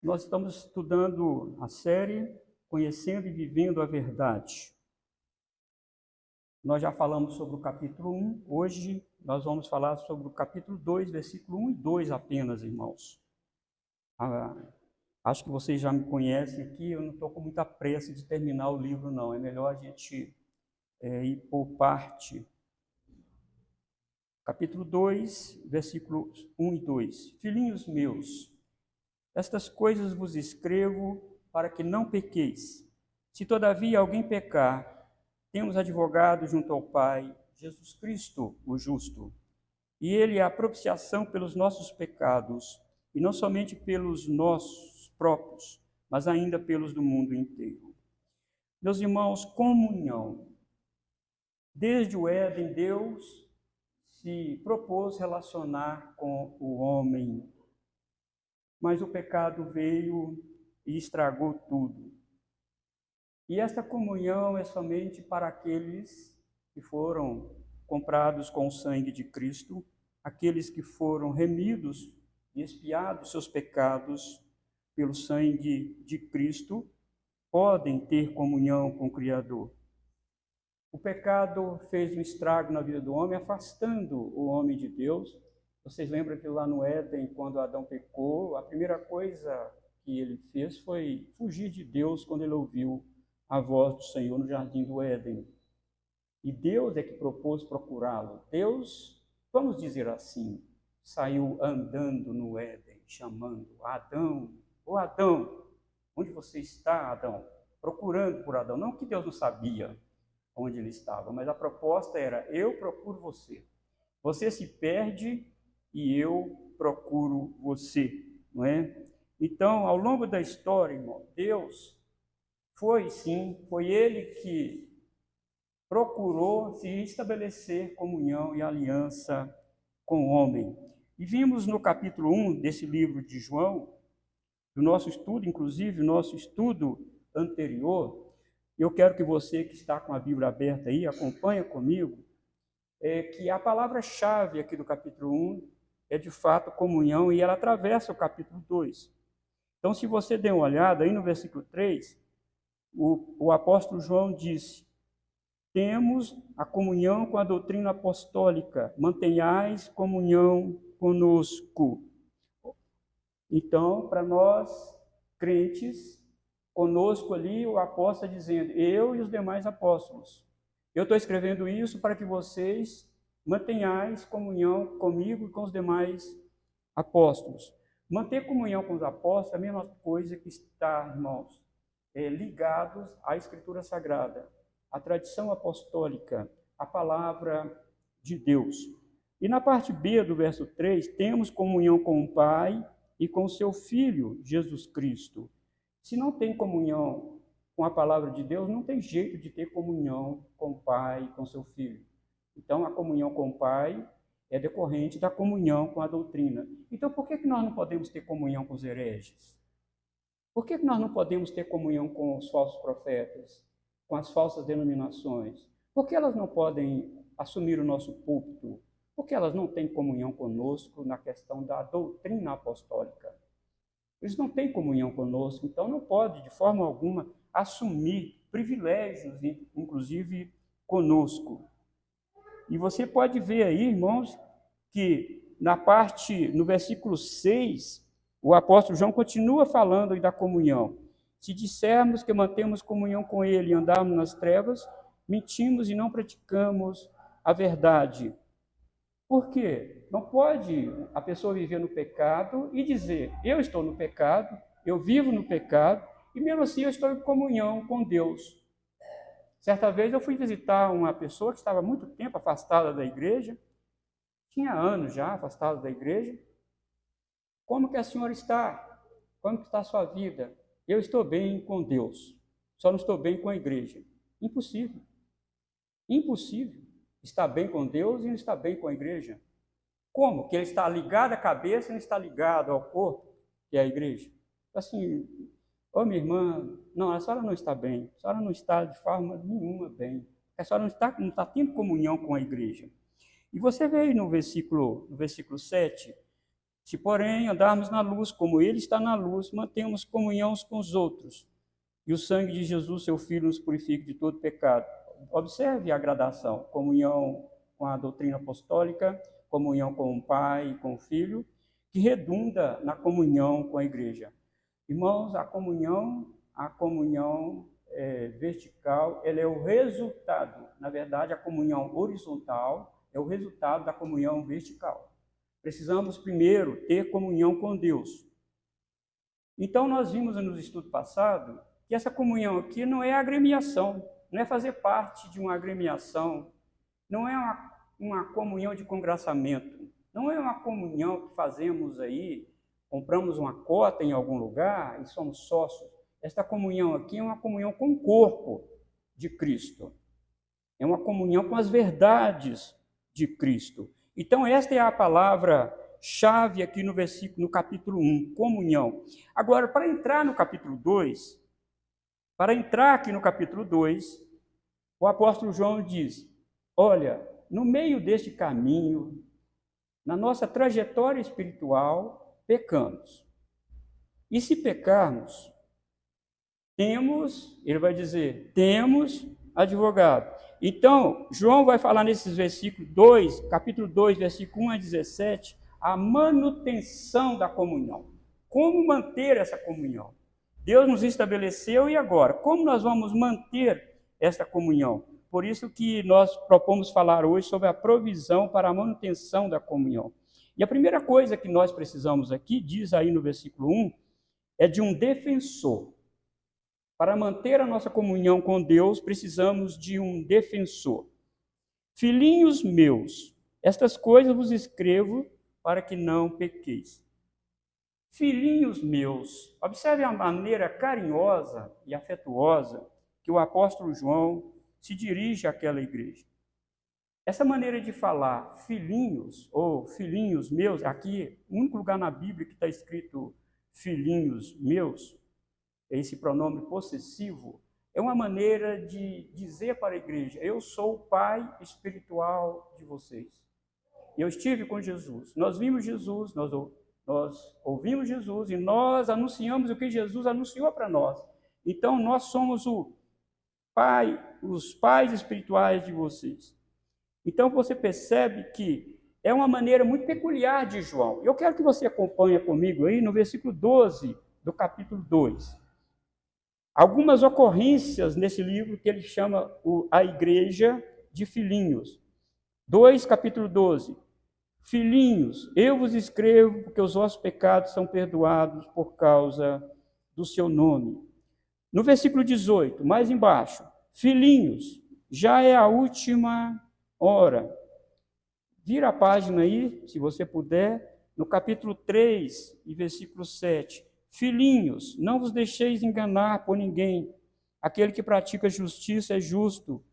Nós estamos estudando a série Conhecendo e Vivendo a Verdade. Nós já falamos sobre o capítulo 1, hoje nós vamos falar sobre o capítulo 2, versículo 1 e 2 apenas, irmãos. Acho que vocês já me conhecem aqui, eu não estou com muita pressa de terminar o livro, não. É melhor a gente ir por parte. Capítulo 2, versículos 1 e 2. Filhinhos meus, estas coisas vos escrevo para que não pequeis. Se todavia alguém pecar, temos advogado junto ao Pai, Jesus Cristo, o justo. E ele é a propiciação pelos nossos pecados, e não somente pelos nossos próprios, mas ainda pelos do mundo inteiro. Meus irmãos, comunhão. Desde o Éden, Deus se propôs relacionar com o homem, mas o pecado veio e estragou tudo. E esta comunhão é somente para aqueles que foram comprados com o sangue de Cristo, aqueles que foram remidos e expiados seus pecados pelo sangue de Cristo, podem ter comunhão com o Criador. O pecado fez um estrago na vida do homem, afastando o homem de Deus. Vocês lembram que lá no Éden, quando Adão pecou, a primeira coisa que ele fez foi fugir de Deus quando ele ouviu a voz do Senhor no jardim do Éden. E Deus é que propôs procurá-lo. Deus, vamos dizer assim, saiu andando no Éden, chamando Adão. Ô Adão, onde você está, Adão? Procurando por Adão. Não que Deus não sabia onde ele estava, mas a proposta era: eu procuro você. Você se perde e eu procuro você, não é? Então, ao longo da história, irmão, Deus foi ele que procurou se estabelecer comunhão e aliança com o homem. E vimos no capítulo 1 desse livro de João, do nosso estudo, inclusive, nosso estudo anterior. Eu quero que você que está com a Bíblia aberta aí, acompanhe comigo, que a palavra-chave aqui do capítulo 1 é de fato comunhão, e ela atravessa o capítulo 2. Então, se você der uma olhada aí no versículo 3, o apóstolo João disse: temos a comunhão com a doutrina apostólica, mantenhais comunhão conosco. Então, para nós, crentes, conosco ali, o apóstolo está dizendo: eu e os demais apóstolos. Eu estou escrevendo isso para que vocês mantenhais comunhão comigo e com os demais apóstolos. Manter comunhão com os apóstolos é a mesma coisa que estar, irmãos, ligados à Escritura Sagrada, à tradição apostólica, à palavra de Deus. E na parte B do verso 3, temos comunhão com o Pai e com o seu Filho, Jesus Cristo. Se não tem comunhão com a palavra de Deus, não tem jeito de ter comunhão com o Pai e com o seu Filho. Então, a comunhão com o Pai é decorrente da comunhão com a doutrina. Então, por que nós não podemos ter comunhão com os hereges? Por que nós não podemos ter comunhão com os falsos profetas, com as falsas denominações? Por que elas não podem assumir o nosso púlpito? Por que elas não têm comunhão conosco na questão da doutrina apostólica? Eles não têm comunhão conosco, então não pode, de forma alguma, assumir privilégios, inclusive conosco. E você pode ver aí, irmãos, que no versículo 6, o apóstolo João continua falando da comunhão. Se dissermos que mantemos comunhão com ele e andarmos nas trevas, mentimos e não praticamos a verdade. Por quê? Não pode a pessoa viver no pecado e dizer: eu estou no pecado, eu vivo no pecado, e mesmo assim eu estou em comunhão com Deus. Certa vez eu fui visitar uma pessoa que estava há muito tempo afastada da igreja, tinha anos já afastada da igreja. Como que a senhora está? Como que está a sua vida? Eu estou bem com Deus, só não estou bem com a igreja. Impossível. Impossível estar bem com Deus e não estar bem com a igreja. Como? Que ele está ligado à cabeça e não está ligado ao corpo, que é a igreja. Assim, ô minha irmã, não, a senhora não está bem, a senhora não está de forma nenhuma bem, a senhora não está tendo comunhão com a igreja. E você vê aí no versículo 7, Se, porém, andarmos na luz, como ele está na luz, mantemos comunhão uns com os outros. E o sangue de Jesus, seu Filho, nos purifica de todo pecado. Observe a gradação: comunhão com a doutrina apostólica, comunhão com o Pai e com o Filho, que redunda na comunhão com a igreja. Irmãos, a comunhão vertical, ela é o resultado. Na verdade, a comunhão horizontal é o resultado da comunhão vertical. Precisamos primeiro ter comunhão com Deus. Então, nós vimos no estudo passado que essa comunhão aqui não é agremiação, não é fazer parte de uma agremiação, não é uma comunhão de congraçamento, não é uma comunhão que fazemos aí, compramos uma cota em algum lugar e somos sócios. Esta comunhão aqui é uma comunhão com o corpo de Cristo, é uma comunhão com as verdades de Cristo. Então, esta é a palavra-chave aqui no capítulo 1, comunhão. Agora, para entrar no capítulo 2, o apóstolo João diz: olha, no meio deste caminho, na nossa trajetória espiritual, pecamos. E se pecarmos, ele vai dizer, temos advogado. Então, João vai falar nesses versículos 2, capítulo 2, versículo 1 a 17, a manutenção da comunhão. Como manter essa comunhão? Deus nos estabeleceu e agora? Como nós vamos manter essa comunhão? Por isso que nós propomos falar hoje sobre a provisão para a manutenção da comunhão. E a primeira coisa que nós precisamos aqui, diz aí no versículo 1, é de um defensor. Para manter a nossa comunhão com Deus, precisamos de um defensor. Filhinhos meus, estas coisas vos escrevo para que não pequeis. Filhinhos meus, observe a maneira carinhosa e afetuosa que o apóstolo João se dirige àquela igreja. Essa maneira de falar filhinhos ou filhinhos meus, aqui, o único lugar na Bíblia que está escrito filhinhos meus, esse pronome possessivo, é uma maneira de dizer para a igreja: eu sou o pai espiritual de vocês. Eu estive com Jesus, nós vimos Jesus, nós ouvimos Jesus e nós anunciamos o que Jesus anunciou para nós. Então, nós somos os pais espirituais de vocês. Então, você percebe que é uma maneira muito peculiar de João. Eu quero que você acompanhe comigo aí no versículo 12 do capítulo 2. Algumas ocorrências nesse livro que ele chama a igreja de filhinhos. 2, capítulo 12. Filhinhos, eu vos escrevo porque os vossos pecados são perdoados por causa do seu nome. No versículo 18, mais embaixo. Filhinhos, já é a última hora. Vira a página aí, se você puder, no capítulo 3 e versículo 7. Filhinhos, não vos deixeis enganar por ninguém. Aquele que pratica justiça é justo,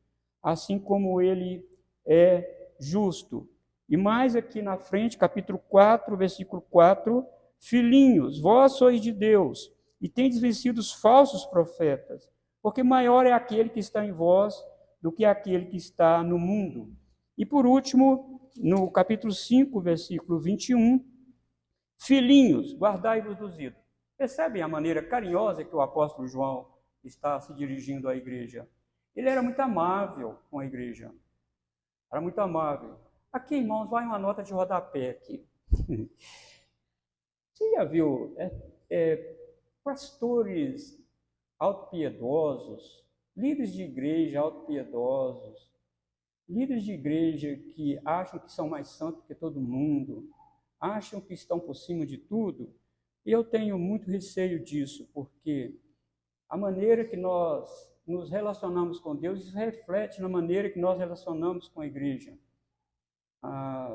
assim como ele é justo. E mais aqui na frente, capítulo 4, versículo 4. Filhinhos, vós sois de Deus, e tendes vencido os falsos profetas, porque maior é aquele que está em vós do que aquele que está no mundo. E por último, no capítulo 5, versículo 21, filhinhos, guardai-vos dos ídolos. Percebem a maneira carinhosa que o apóstolo João está se dirigindo à igreja? Ele era muito amável com a igreja. Era muito amável. Aqui, irmãos, vai uma nota de rodapé aqui. Você já viu pastores autopiedosos, líderes de igreja autopiedosos, líderes de igreja que acham que são mais santos que todo mundo, acham que estão por cima de tudo? E eu tenho muito receio disso, porque a maneira que nós nos relacionamos com Deus reflete na maneira que nós relacionamos com a igreja.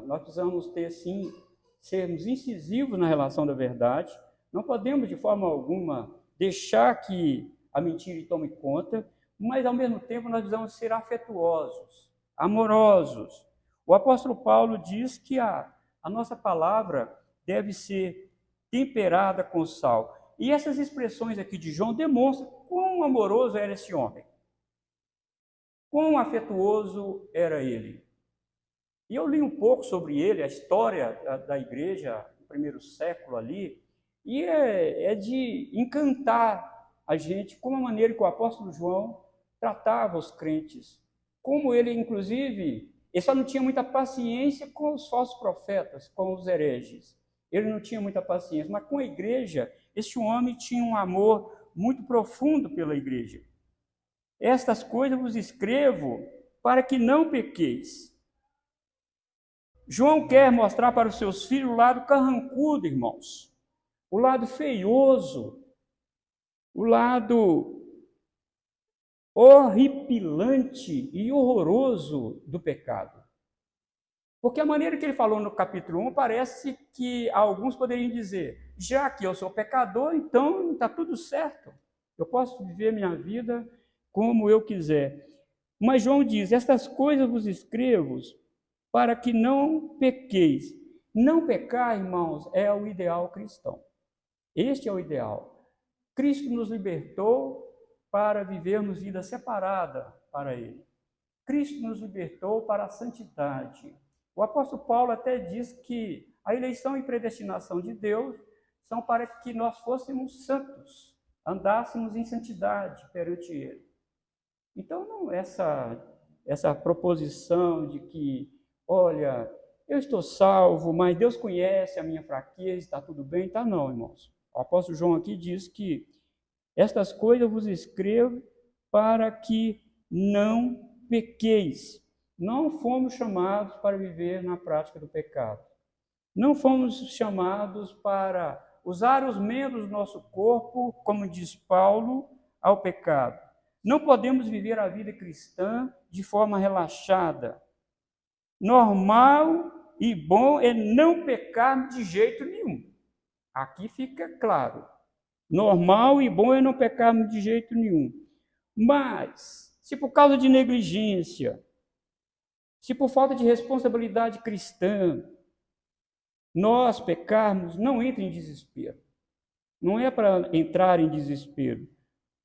Nós precisamos ter, sim, sermos incisivos na relação da verdade. Não podemos, de forma alguma, deixar que a mentira tome conta, mas, ao mesmo tempo, nós precisamos ser afetuosos, amorosos. O apóstolo Paulo diz que a nossa palavra deve ser temperada com sal. E essas expressões aqui de João demonstram quão amoroso era esse homem, quão afetuoso era ele. E eu li um pouco sobre ele, a história da igreja primeiro século ali, e é de encantar a gente com a maneira que o apóstolo João tratava os crentes, como ele, inclusive, ele só não tinha muita paciência com os falsos profetas, com os hereges. Ele não tinha muita paciência, mas com a igreja, esse homem tinha um amor muito profundo pela igreja. Estas coisas vos escrevo para que não pequeis. João quer mostrar para os seus filhos o lado carrancudo, irmãos, o lado feioso, o lado horripilante e horroroso do pecado. Porque a maneira que ele falou no capítulo 1, parece que alguns poderiam dizer, já que eu sou pecador, então está tudo certo. Eu posso viver minha vida como eu quiser. Mas João diz, estas coisas vos escrevo para que não pequeis. Não pecar, irmãos, é o ideal cristão. Este é o ideal. Cristo nos libertou para vivermos vida separada para Ele. Cristo nos libertou para a santidade. O apóstolo Paulo até diz que a eleição e predestinação de Deus são para que nós fôssemos santos, andássemos em santidade perante Ele. Então, não essa proposição de que, olha, eu estou salvo, mas Deus conhece a minha fraqueza, está tudo bem, está não, irmãos. O apóstolo João aqui diz que estas coisas vos escrevo para que não pequeis. Não fomos chamados para viver na prática do pecado. Não fomos chamados para usar os membros do nosso corpo, como diz Paulo, ao pecado. Não podemos viver a vida cristã de forma relaxada. Normal e bom é não pecar de jeito nenhum. Aqui fica claro. Normal e bom é não pecarmos de jeito nenhum. Mas, se por causa de negligência, se por falta de responsabilidade cristã, nós pecarmos, não entre em desespero. Não é para entrar em desespero.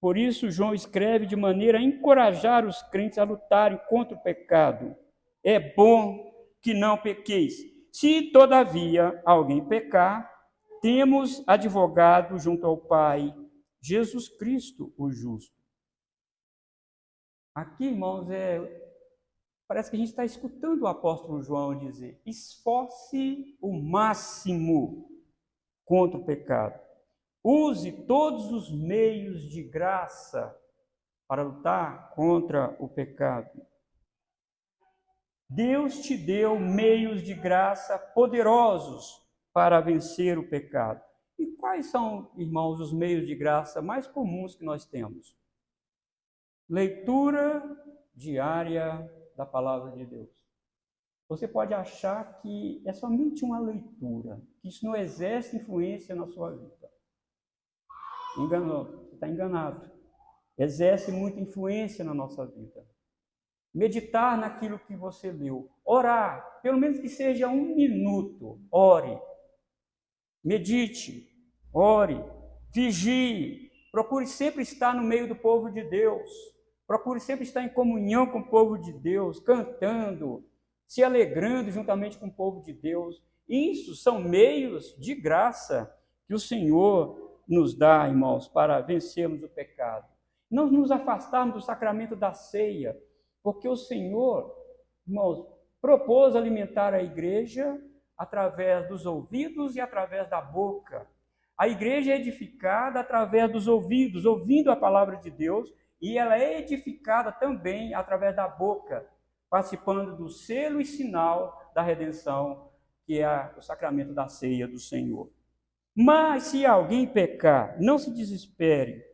Por isso, João escreve de maneira a encorajar os crentes a lutarem contra o pecado. É bom que não pequeis. Se, todavia, alguém pecar, temos advogado junto ao Pai, Jesus Cristo, o justo. Aqui, irmãos, parece que a gente está escutando o apóstolo João dizer: esforce o máximo contra o pecado. Use todos os meios de graça para lutar contra o pecado. Deus te deu meios de graça poderosos para vencer o pecado. E quais são, irmãos, os meios de graça mais comuns que nós temos? Leitura diária da palavra de Deus. Você pode achar que é somente uma leitura, que isso não exerce influência na sua vida. Enganou, você está enganado. Exerce muita influência na nossa vida. Meditar naquilo que você leu. Orar, pelo menos que seja 1 minuto. Ore. Medite. Ore. Vigie. Procure sempre estar no meio do povo de Deus. Procure sempre estar em comunhão com o povo de Deus, cantando, se alegrando juntamente com o povo de Deus. Isso são meios de graça que o Senhor nos dá, irmãos, para vencermos o pecado. Não nos afastarmos do sacramento da ceia, porque o Senhor, irmãos, propôs alimentar a igreja através dos ouvidos e através da boca. A igreja é edificada através dos ouvidos, ouvindo a palavra de Deus, e ela é edificada também através da boca, participando do selo e sinal da redenção, que é o sacramento da ceia do Senhor. Mas se alguém pecar, não se desespere,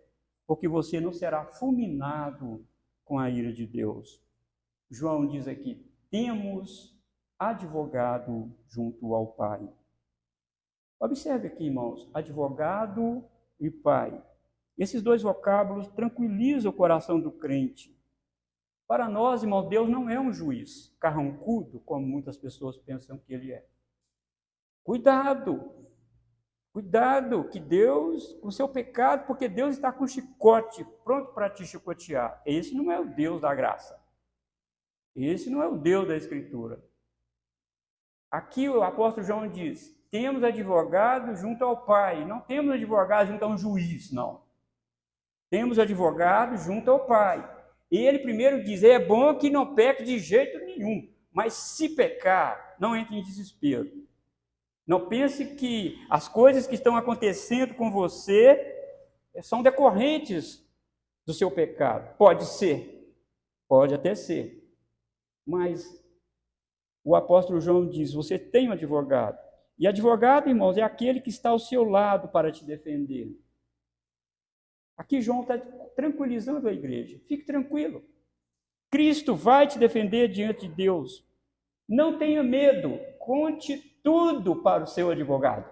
porque você não será fulminado com a ira de Deus. João diz aqui: temos advogado junto ao Pai. Observe aqui, irmãos, advogado e Pai. Esses dois vocábulos tranquilizam o coração do crente. Para nós, irmão, Deus não é um juiz carrancudo, como muitas pessoas pensam que ele é. Cuidado! Cuidado, que Deus, com o seu pecado, porque Deus está com chicote, pronto para te chicotear. Esse não é o Deus da graça. Esse não é o Deus da Escritura. Aqui o apóstolo João diz: temos advogado junto ao Pai. Não temos advogado junto a um juiz, não. Temos advogado junto ao Pai. E ele primeiro diz, é bom que não peque de jeito nenhum, mas se pecar, não entre em desespero. Não pense que as coisas que estão acontecendo com você são decorrentes do seu pecado. Pode ser, pode até ser. Mas o apóstolo João diz, você tem um advogado. E advogado, irmãos, é aquele que está ao seu lado para te defender. Aqui João está tranquilizando a igreja. Fique tranquilo. Cristo vai te defender diante de Deus. Não tenha medo. Conte tudo para o seu advogado.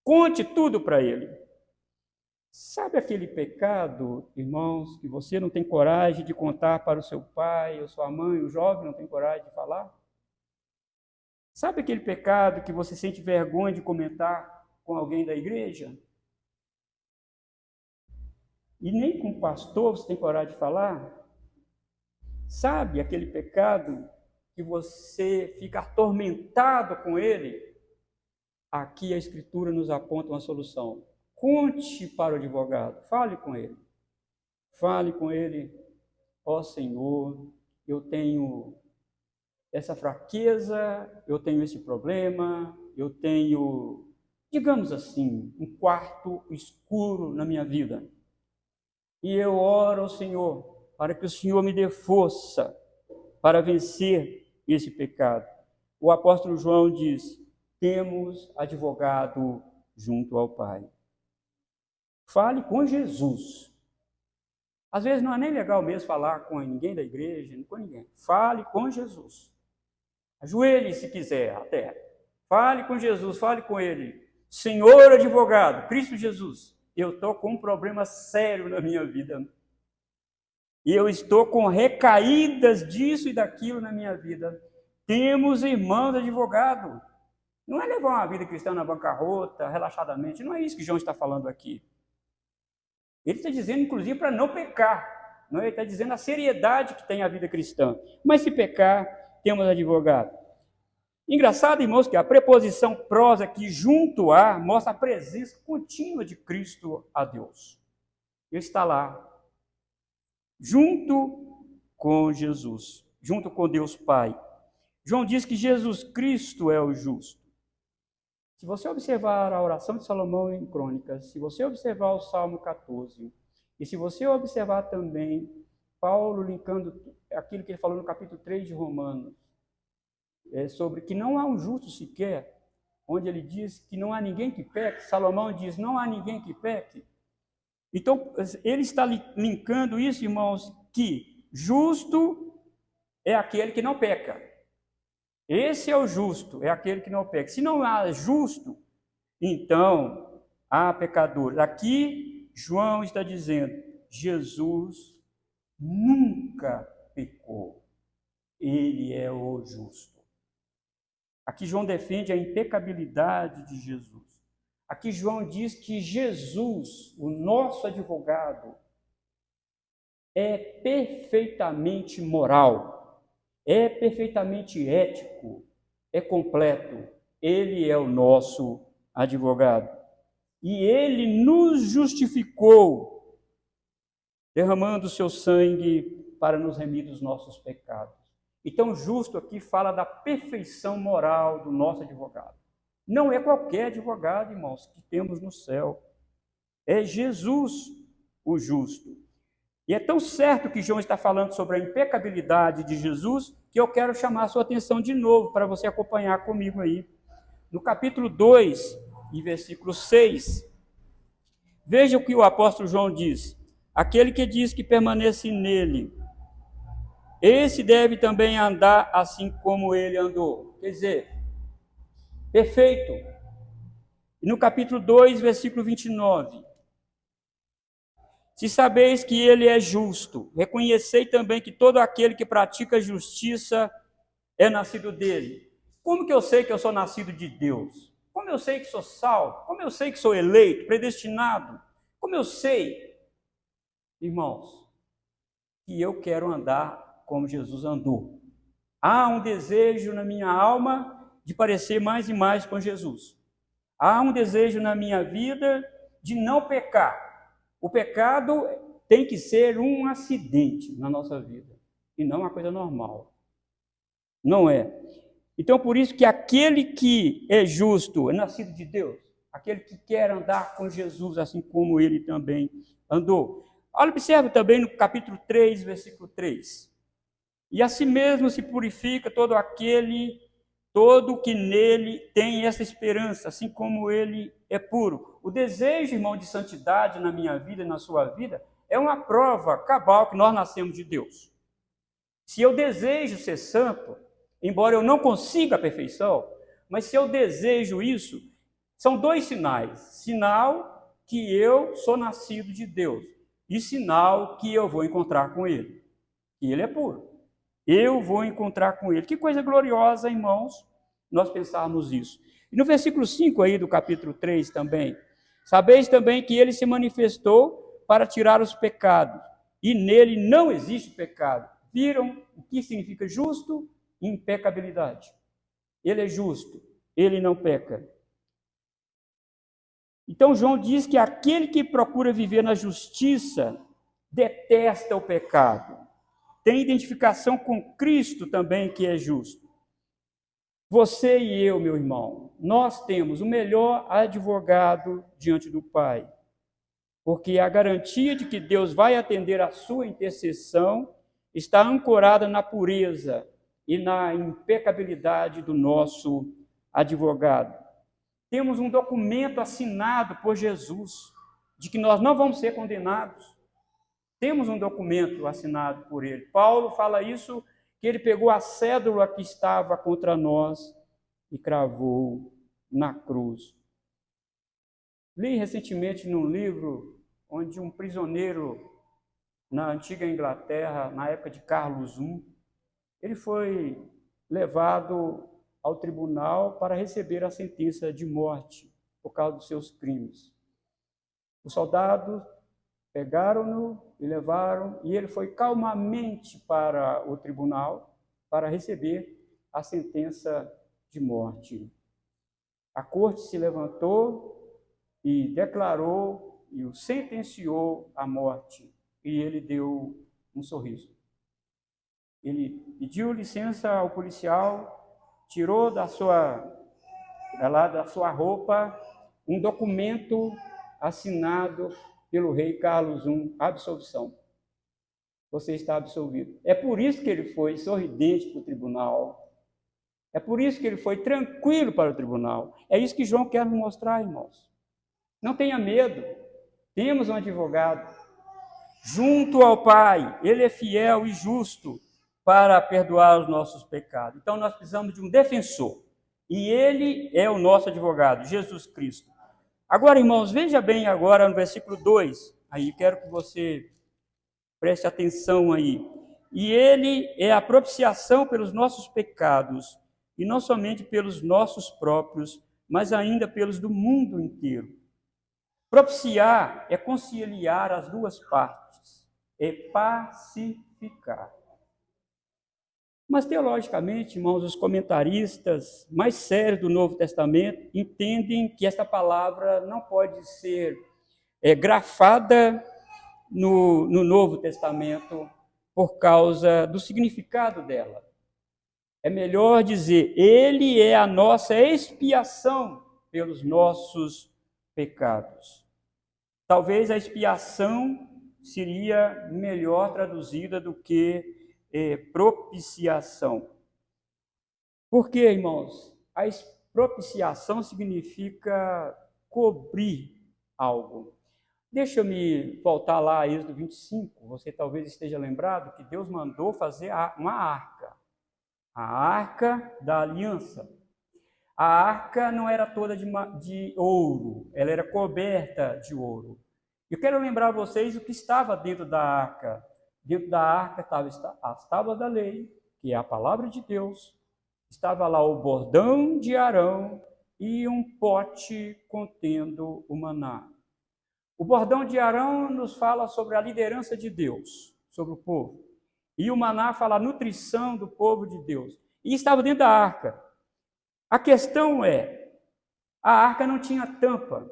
Conte tudo para ele. Sabe aquele pecado, irmãos, que você não tem coragem de contar para o seu pai ou sua mãe, o jovem não tem coragem de falar? Sabe aquele pecado que você sente vergonha de comentar com alguém da igreja? E nem com o pastor você tem coragem de falar? Sabe aquele pecado que você fica atormentado com ele? Aqui a Escritura nos aponta uma solução. Conte para o advogado, fale com ele. Fale com ele, ó Senhor, eu tenho essa fraqueza, eu tenho esse problema, eu tenho, digamos assim, um quarto escuro na minha vida. E eu oro ao Senhor para que o Senhor me dê força para vencer esse pecado. O apóstolo João diz, temos advogado junto ao Pai. Fale com Jesus. Às vezes não é nem legal mesmo falar com ninguém da igreja, com ninguém. Fale com Jesus. Ajoelhe se quiser até. Fale com Jesus, fale com ele. Senhor advogado, Cristo Jesus, eu estou com um problema sério na minha vida. E eu estou com recaídas disso e daquilo na minha vida. Temos irmãos advogados. Não é levar uma vida cristã na bancarrota, relaxadamente. Não é isso que João está falando aqui. Ele está dizendo, inclusive, para não pecar. Não, ele está dizendo a seriedade que tem a vida cristã. Mas se pecar, temos advogado. Engraçado, irmãos, que a preposição prós aqui, junto a, mostra a presença contínua de Cristo a Deus. Ele está lá, junto com Jesus, junto com Deus Pai. João diz que Jesus Cristo é o justo. Se você observar a oração de Salomão em Crônicas, se você observar o Salmo 14, e se você observar também Paulo linkando aquilo que ele falou no capítulo 3 de Romanos, sobre que não há um justo sequer, onde ele diz que não há ninguém que peque, Salomão diz, não há ninguém que peque. Então, ele está linkando isso, irmãos, que justo é aquele que não peca. Esse é o justo, é aquele que não peca. Se não há justo, então há pecadores. Aqui, João está dizendo, Jesus nunca pecou. Ele é o justo. Aqui João defende a impecabilidade de Jesus. Aqui João diz que Jesus, o nosso advogado, é perfeitamente moral. É perfeitamente ético, é completo. Ele é o nosso advogado. E ele nos justificou, derramando o seu sangue para nos remir dos nossos pecados. Então, justo aqui fala da perfeição moral do nosso advogado. Não é qualquer advogado, irmãos, que temos no céu. É Jesus, o justo. E é tão certo que João está falando sobre a impecabilidade de Jesus, que eu quero chamar a sua atenção de novo, para você acompanhar comigo aí. No capítulo 2, e versículo 6, veja o que o apóstolo João diz. Aquele que diz que permanece nele, esse deve também andar assim como ele andou. Quer dizer, perfeito. E no capítulo 2, versículo 29, se sabeis que ele é justo, reconhecei também que todo aquele que pratica justiça é nascido dele. Como que eu sei que eu sou nascido de Deus? Como eu sei que sou salvo? Como eu sei que sou eleito, predestinado? Como eu sei, irmãos, que eu quero andar como Jesus andou? Há um desejo na minha alma de parecer mais e mais com Jesus. Há um desejo na minha vida de não pecar. O pecado tem que ser um acidente na nossa vida, e não uma coisa normal. Não é. Então, por isso que aquele que é justo, é nascido de Deus, aquele que quer andar com Jesus, assim como ele também andou. Olha, observe também no capítulo 3, versículo 3. E assim mesmo se purifica todo que nele tem essa esperança, assim como ele é puro. O desejo, irmão, de santidade na minha vida e na sua vida é uma prova cabal que nós nascemos de Deus. Se eu desejo ser santo, embora eu não consiga a perfeição, mas se eu desejo isso, são dois sinais. Sinal que eu sou nascido de Deus e sinal que eu vou encontrar com Ele. E Ele é puro. Eu vou encontrar com Ele. Que coisa gloriosa, irmãos, nós pensarmos isso. E no versículo 5 aí do capítulo 3 também, sabeis também que Ele se manifestou para tirar os pecados, e nele não existe pecado. Viram o que significa justo? Impecabilidade. Ele é justo, ele não peca. Então João diz que aquele que procura viver na justiça detesta o pecado. Tem identificação com Cristo também, que é justo. Você e eu, meu irmão, nós temos o melhor advogado diante do Pai, porque a garantia de que Deus vai atender a sua intercessão está ancorada na pureza e na impecabilidade do nosso advogado. Temos um documento assinado por Jesus de que nós não vamos ser condenados. Temos um documento assinado por ele. Paulo fala isso, que ele pegou a cédula que estava contra nós e cravou na cruz. Li recentemente num livro onde um prisioneiro na antiga Inglaterra, na época de Carlos I, ele foi levado ao tribunal para receber a sentença de morte por causa dos seus crimes. Os soldados pegaram-no e levaram, e ele foi calmamente para o tribunal para receber a sentença de morte. A corte se levantou e declarou e o sentenciou à morte, e ele deu um sorriso. Ele pediu licença ao policial, tirou da sua roupa um documento assinado pelo rei Carlos I, absolvição. Você está absolvido. É por isso que ele foi sorridente para o tribunal. É por isso que ele foi tranquilo para o tribunal. É isso que João quer nos mostrar, irmãos. Não tenha medo. Temos um advogado junto ao Pai. Ele é fiel e justo para perdoar os nossos pecados. Então nós precisamos de um defensor. E ele é o nosso advogado, Jesus Cristo. Agora, irmãos, veja bem agora no versículo 2. Aí quero que você preste atenção aí. E ele é a propiciação pelos nossos pecados, e não somente pelos nossos próprios, mas ainda pelos do mundo inteiro. Propiciar é conciliar as duas partes, é pacificar. Mas, teologicamente, irmãos, os comentaristas mais sérios do Novo Testamento entendem que esta palavra não pode ser grafada no Novo Testamento por causa do significado dela. É melhor dizer, ele é a nossa expiação pelos nossos pecados. Talvez a expiação seria melhor traduzida do que propiciação. Por quê, irmãos? A propiciação significa cobrir algo. Deixa eu me voltar lá a Êxodo 25. Você talvez esteja lembrado que Deus mandou fazer uma arca. A arca da aliança. A arca não era toda de ouro, ela era coberta de ouro. Eu quero lembrar vocês o que estava dentro da arca. Dentro da arca estavam as tábuas da lei, que é a palavra de Deus. Estava lá o bordão de Arão e um pote contendo o maná. O bordão de Arão nos fala sobre a liderança de Deus sobre o povo. E o maná fala a nutrição do povo de Deus. E estava dentro da arca. A questão é, a arca não tinha tampa,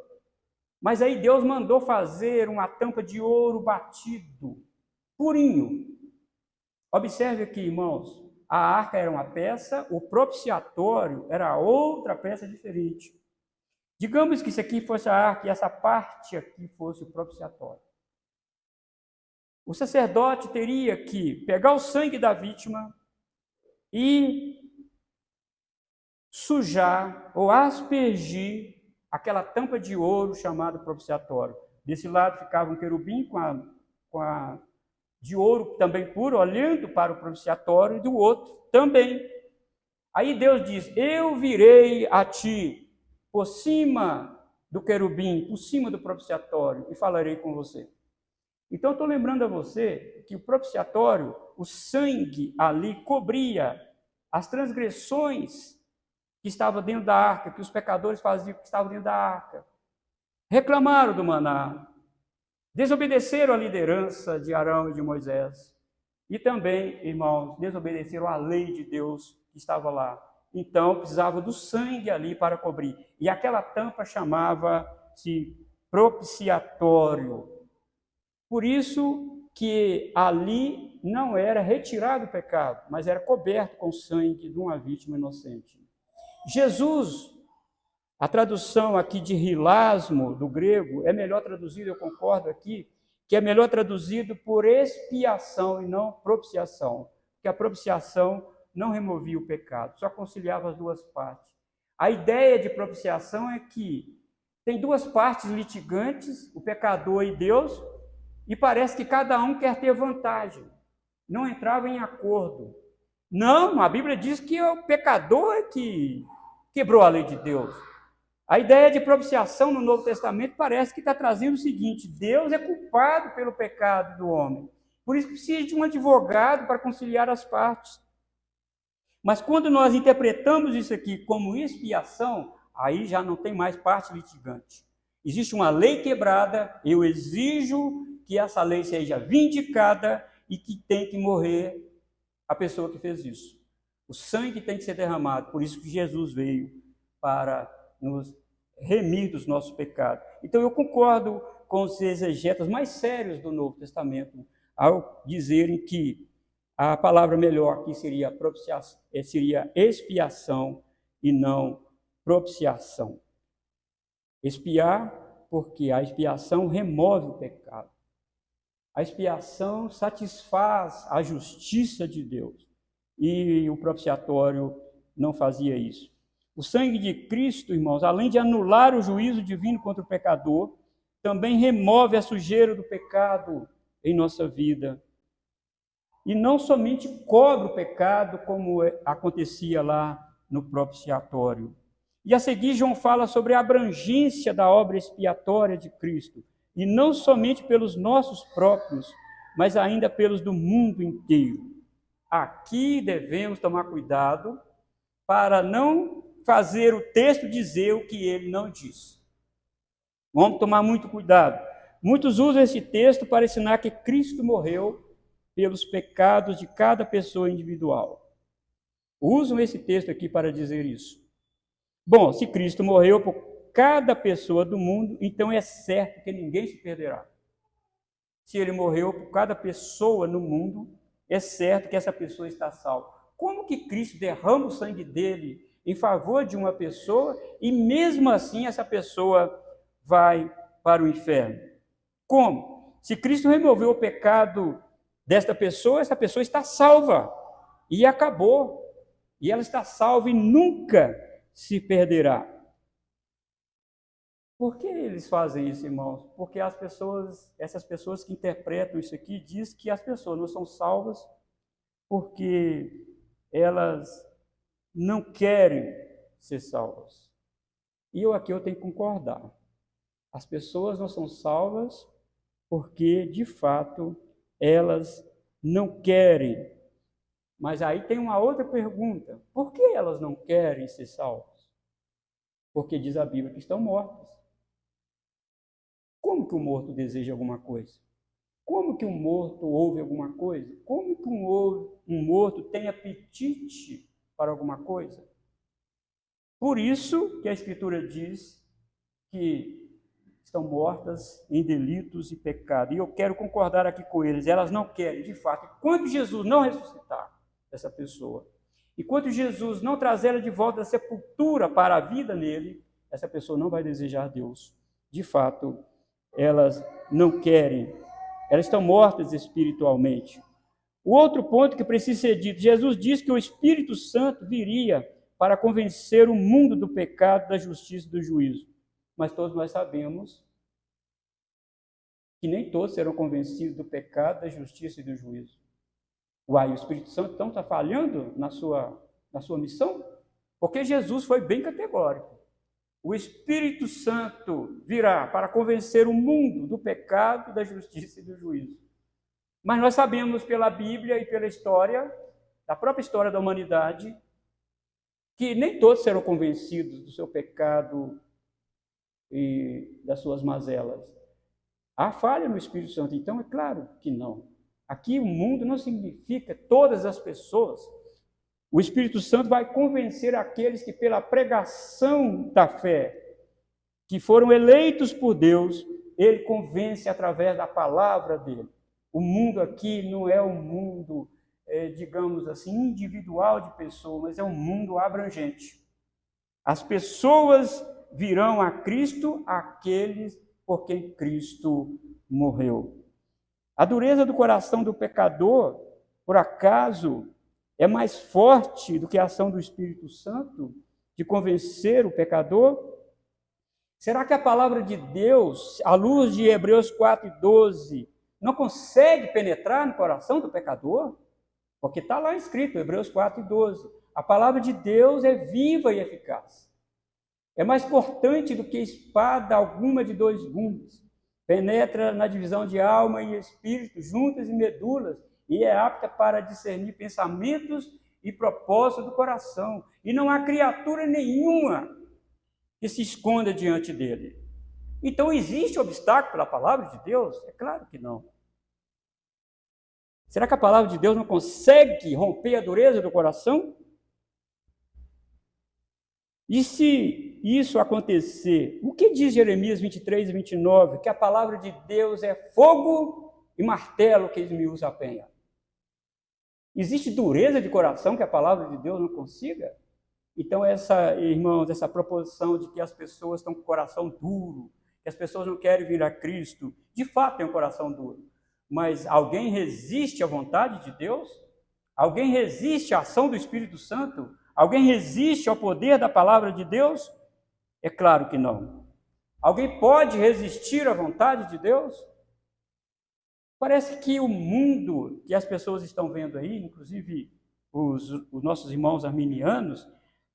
mas aí Deus mandou fazer uma tampa de ouro batido, purinho. Observe aqui, irmãos, a arca era uma peça, o propiciatório era outra peça diferente. Digamos que isso aqui fosse a arca e essa parte aqui fosse o propiciatório. O sacerdote teria que pegar o sangue da vítima e sujar ou aspergir aquela tampa de ouro chamada propiciatório. Desse lado ficava um querubim de ouro também puro, olhando para o propiciatório, e do outro também. Aí Deus diz: eu virei a ti por cima do querubim, por cima do propiciatório, e falarei com você. Então, estou lembrando a você que o propiciatório, o sangue ali cobria as transgressões que estavam dentro da arca, que os pecadores faziam, que estavam dentro da arca. Reclamaram do maná, desobedeceram a liderança de Arão e de Moisés. E também, irmãos, desobedeceram a lei de Deus que estava lá. Então, precisava do sangue ali para cobrir. E aquela tampa chamava-se propiciatório. Por isso que ali não era retirado o pecado, mas era coberto com o sangue de uma vítima inocente. Jesus, a tradução aqui de hilasmo, do grego, é melhor traduzido, eu concordo aqui, que é melhor traduzido por expiação e não propiciação, porque a propiciação não removia o pecado, só conciliava as duas partes. A ideia de propiciação é que tem duas partes litigantes, o pecador e Deus, e parece que cada um quer ter vantagem, não entrava em acordo. Não, a Bíblia diz que o pecador é que quebrou a lei de Deus. A ideia de propiciação no Novo Testamento parece que está trazendo o seguinte: Deus é culpado pelo pecado do homem. Por isso precisa de um advogado para conciliar as partes. Mas quando nós interpretamos isso aqui como expiação, aí já não tem mais parte litigante. Existe uma lei quebrada, eu exijo que essa lei seja vindicada e que tem que morrer a pessoa que fez isso. O sangue tem que ser derramado, por isso que Jesus veio para nos remir dos nossos pecados. Então eu concordo com os exegetas mais sérios do Novo Testamento ao dizerem que a palavra melhor aqui seria expiação e não propiciação. Expiar, porque a expiação remove o pecado. A expiação satisfaz a justiça de Deus. E o propiciatório não fazia isso. O sangue de Cristo, irmãos, além de anular o juízo divino contra o pecador, também remove a sujeira do pecado em nossa vida. E não somente cobre o pecado, como acontecia lá no propiciatório. E a seguir, João fala sobre a abrangência da obra expiatória de Cristo, e não somente pelos nossos próprios, mas ainda pelos do mundo inteiro. Aqui devemos tomar cuidado para não fazer o texto dizer o que ele não diz. Vamos tomar muito cuidado. Muitos usam esse texto para ensinar que Cristo morreu pelos pecados de cada pessoa individual. Usam esse texto aqui para dizer isso. Bom, se Cristo morreu por cada pessoa do mundo, então é certo que ninguém se perderá. Se ele morreu por cada pessoa no mundo, é certo que essa pessoa está salva. Como que Cristo derrama o sangue dele em favor de uma pessoa e mesmo assim essa pessoa vai para o inferno? Como? Se Cristo removeu o pecado desta pessoa, essa pessoa está salva e acabou. E ela está salva e nunca se perderá. Por que eles fazem isso, irmãos? Porque essas pessoas que interpretam isso aqui, diz que as pessoas não são salvas porque elas não querem ser salvas. E eu tenho que concordar. As pessoas não são salvas porque, de fato, elas não querem. Mas aí tem uma outra pergunta. Por que elas não querem ser salvas? Porque diz a Bíblia que estão mortas. Como que o morto deseja alguma coisa? Como que um morto ouve alguma coisa? Como que um morto tem apetite para alguma coisa? Por isso que a Escritura diz que estão mortas em delitos e pecado. E eu quero concordar aqui com eles. Elas não querem, de fato. Enquanto Jesus não ressuscitar essa pessoa, enquanto Jesus não trazer ela de volta da sepultura para a vida nele, essa pessoa não vai desejar Deus. De fato, elas não querem. Elas estão mortas espiritualmente. O outro ponto que precisa ser dito, Jesus disse que o Espírito Santo viria para convencer o mundo do pecado, da justiça e do juízo. Mas todos nós sabemos que nem todos serão convencidos do pecado, da justiça e do juízo. Uai, o Espírito Santo então está falhando na sua missão? Porque Jesus foi bem categórico. O Espírito Santo virá para convencer o mundo do pecado, da justiça e do juízo. Mas nós sabemos pela Bíblia e pela história, da própria história da humanidade, que nem todos serão convencidos do seu pecado e das suas mazelas. Há falha no Espírito Santo, então é claro que não. Aqui o mundo não significa todas as pessoas. O Espírito Santo vai convencer aqueles que pela pregação da fé, que foram eleitos por Deus, ele convence através da palavra dele. O mundo aqui não é um mundo, digamos assim, individual de pessoas, mas é um mundo abrangente. As pessoas virão a Cristo, aqueles por quem Cristo morreu. A dureza do coração do pecador, por acaso, é mais forte do que a ação do Espírito Santo de convencer o pecador? Será que a palavra de Deus, à luz de Hebreus 4:12, não consegue penetrar no coração do pecador? Porque está lá escrito, Hebreus 4:12. A palavra de Deus é viva e eficaz. É mais cortante do que espada alguma de dois gumes. Penetra na divisão de alma e espírito, juntas e medulas, e é apta para discernir pensamentos e propósitos do coração. E não há criatura nenhuma que se esconda diante dele. Então, existe obstáculo pela palavra de Deus? É claro que não. Será que a palavra de Deus não consegue romper a dureza do coração? E se isso acontecer, o que diz Jeremias 23:29? Que a palavra de Deus é fogo e martelo que esmiuça a penha. Existe dureza de coração que a palavra de Deus não consiga? Então, irmãos, essa proposição de que as pessoas estão com o coração duro, que as pessoas não querem vir a Cristo, de fato tem um coração duro. Mas alguém resiste à vontade de Deus? Alguém resiste à ação do Espírito Santo? Alguém resiste ao poder da palavra de Deus? É claro que não. Alguém pode resistir à vontade de Deus? Parece que o mundo que as pessoas estão vendo aí, inclusive os nossos irmãos arminianos,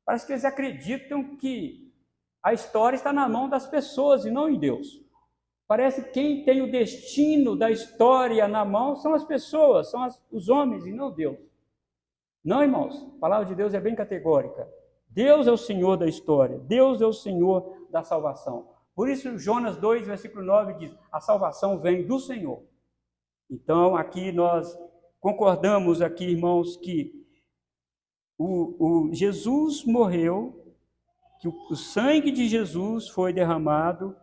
parece que eles acreditam que a história está na mão das pessoas e não em Deus. Parece que quem tem o destino da história na mão são as pessoas, são os homens e não Deus. Não, irmãos, a palavra de Deus é bem categórica. Deus é o Senhor da história, Deus é o Senhor da salvação. Por isso, Jonas 2, versículo 9 diz, a salvação vem do Senhor. Então, aqui nós concordamos aqui, irmãos, que o Jesus morreu, que o sangue de Jesus foi derramado,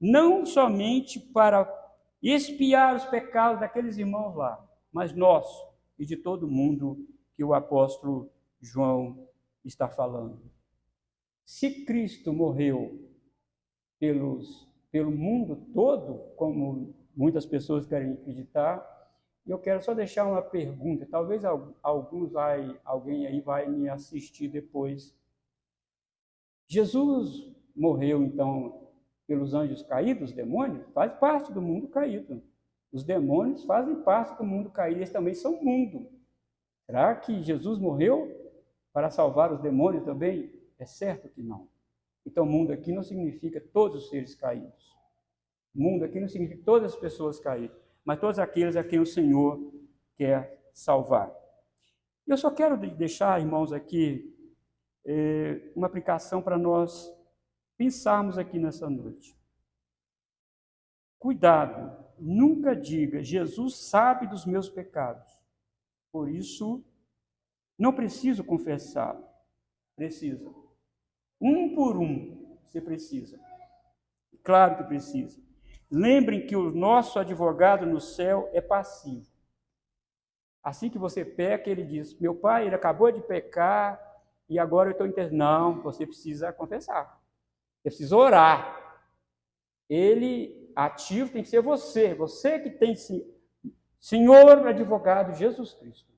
não somente para expiar os pecados daqueles irmãos lá, mas nosso e de todo mundo que o apóstolo João está falando. Se Cristo morreu pelo mundo todo, como muitas pessoas querem acreditar, eu quero só deixar uma pergunta, talvez alguém aí vai me assistir depois. Jesus morreu, então, pelos anjos caídos, os demônios? Faz parte do mundo caído. Os demônios fazem parte do mundo caído, eles também são mundo. Será que Jesus morreu para salvar os demônios também? É certo que não. Então, mundo aqui não significa todos os seres caídos. Mundo aqui não significa todas as pessoas caídas, mas todos aqueles a quem o Senhor quer salvar. Eu só quero deixar, irmãos, aqui uma aplicação para nós pensarmos aqui nessa noite. Cuidado, nunca diga, Jesus sabe dos meus pecados, por isso não preciso confessá-lo. Precisa. Um por um, você precisa. Claro que precisa. Lembrem que o nosso advogado no céu é passivo. Assim que você peca, ele diz, meu pai, ele acabou de pecar e agora eu estou entendendo. Não, você precisa confessar. Você precisa orar. Ele, ativo, tem que ser você. Você que tem Senhor advogado Jesus Cristo.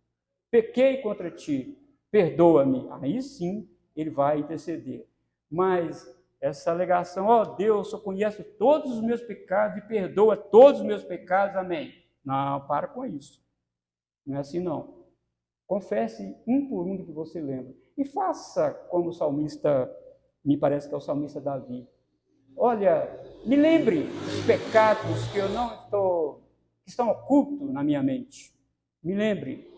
Pequei contra ti, perdoa-me. Aí sim, ele vai interceder. Mas essa alegação, ó Deus, eu conheço todos os meus pecados e perdoa todos os meus pecados, amém. Não, para com isso. Não é assim não. Confesse um por um do que você lembra. E faça como o salmista, me parece que é o salmista Davi. Olha, me lembre dos pecados que eu não estou, que estão ocultos na minha mente. Me lembre.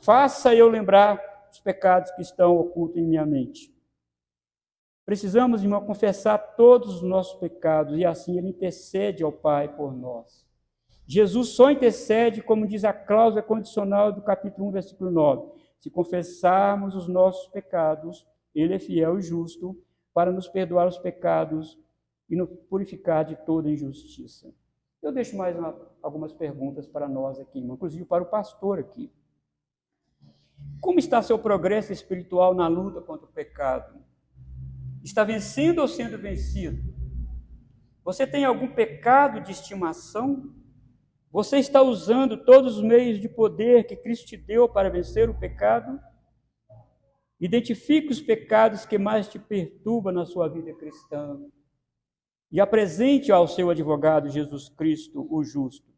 Faça eu lembrar os pecados que estão ocultos em minha mente. Precisamos, irmão, confessar todos os nossos pecados e assim ele intercede ao Pai por nós. Jesus só intercede, como diz a cláusula condicional do capítulo 1, versículo 9. Se confessarmos os nossos pecados, ele é fiel e justo para nos perdoar os pecados e nos purificar de toda injustiça. Eu deixo mais algumas perguntas para nós aqui, inclusive para o pastor aqui. Como está seu progresso espiritual na luta contra o pecado? Está vencendo ou sendo vencido? Você tem algum pecado de estimação? Você está usando todos os meios de poder que Cristo te deu para vencer o pecado? Identifique os pecados que mais te perturbam na sua vida cristã e apresente ao seu advogado Jesus Cristo, o justo.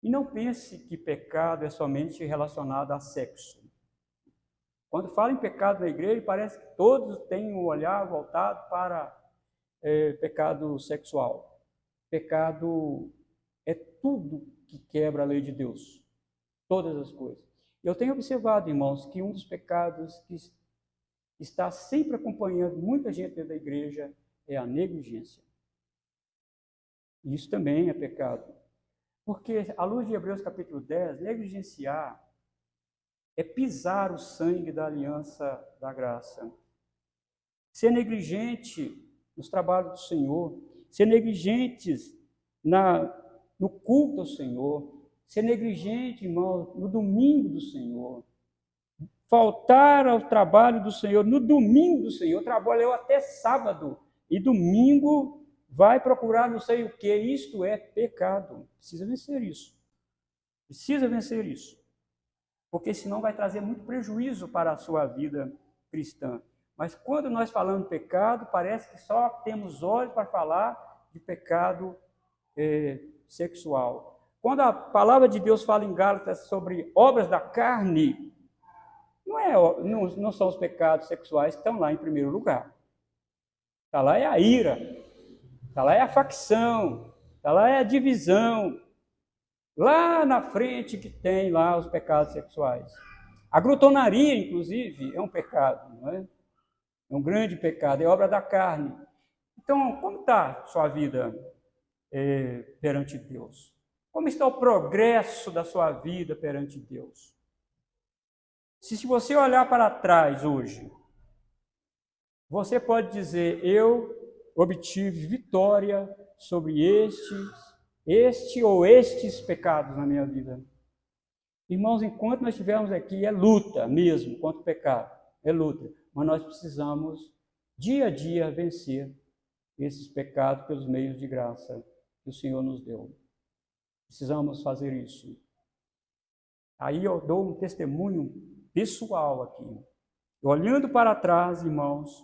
E não pense que pecado é somente relacionado a sexo. Quando fala em pecado na igreja, parece que todos têm um olhar voltado para pecado sexual. Pecado é tudo que quebra a lei de Deus. Todas as coisas. Eu tenho observado, irmãos, que um dos pecados que está sempre acompanhando muita gente dentro da igreja é a negligência. Isso também é pecado. Porque, à luz de Hebreus capítulo 10, negligenciar é pisar o sangue da aliança da graça. Ser negligente nos trabalhos do Senhor, ser negligentes no culto ao Senhor, ser negligente, irmão, no domingo do Senhor, faltar ao trabalho do Senhor no domingo do Senhor, trabalhou até sábado e domingo vai procurar não sei o que, isto é pecado. Precisa vencer isso. Precisa vencer isso. Porque senão vai trazer muito prejuízo para a sua vida cristã. Mas quando nós falamos de pecado, parece que só temos olhos para falar de pecado sexual. Quando a palavra de Deus fala em Gálatas sobre obras da carne, não são os pecados sexuais que estão lá em primeiro lugar. Está lá é a ira, está lá é a facção, está lá é a divisão. Lá na frente que tem lá os pecados sexuais. A glutonaria, inclusive, é um pecado, não é? É um grande pecado, é obra da carne. Então, como está a sua vida perante Deus? Como está o progresso da sua vida perante Deus? Se você olhar para trás hoje, você pode dizer, eu obtive vitória sobre este ou estes pecados na minha vida. Irmãos, enquanto nós estivermos aqui, é luta mesmo contra o pecado, é luta. Mas nós precisamos, dia a dia, vencer esses pecados pelos meios de graça que o Senhor nos deu. Precisamos fazer isso. Aí eu dou um testemunho pessoal aqui. Olhando para trás, irmãos,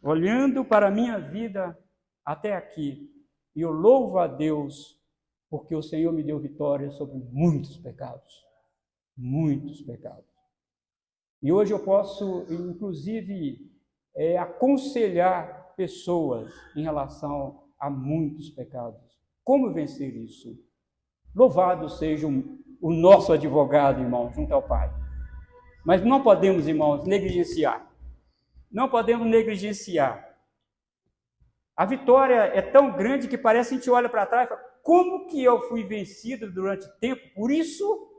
olhando para a minha vida até aqui, e eu louvo a Deus, porque o Senhor me deu vitória sobre muitos pecados. Muitos pecados. E hoje eu posso, inclusive, aconselhar pessoas em relação a muitos pecados. Como vencer isso? Louvado seja o nosso advogado, irmão, junto ao Pai. Mas não podemos, irmãos, negligenciar. Não podemos negligenciar. A vitória é tão grande que parece que a gente olha para trás e fala, como que eu fui vencido durante tempo? Por isso,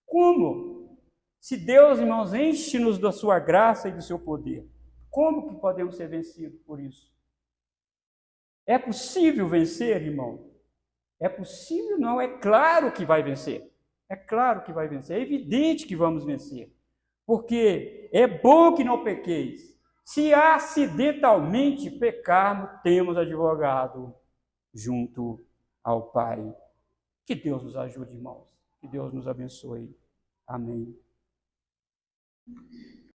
como? Se Deus, irmãos, enche-nos da sua graça e do seu poder. Como que podemos ser vencidos por isso? É possível vencer, irmão? É possível? Não, é claro que vai vencer. É claro que vai vencer, é evidente que vamos vencer. Porque é bom que não pequeis. Se acidentalmente pecarmos, temos advogado junto ao Pai. Que Deus nos ajude, irmãos. Que Deus nos abençoe. Amém.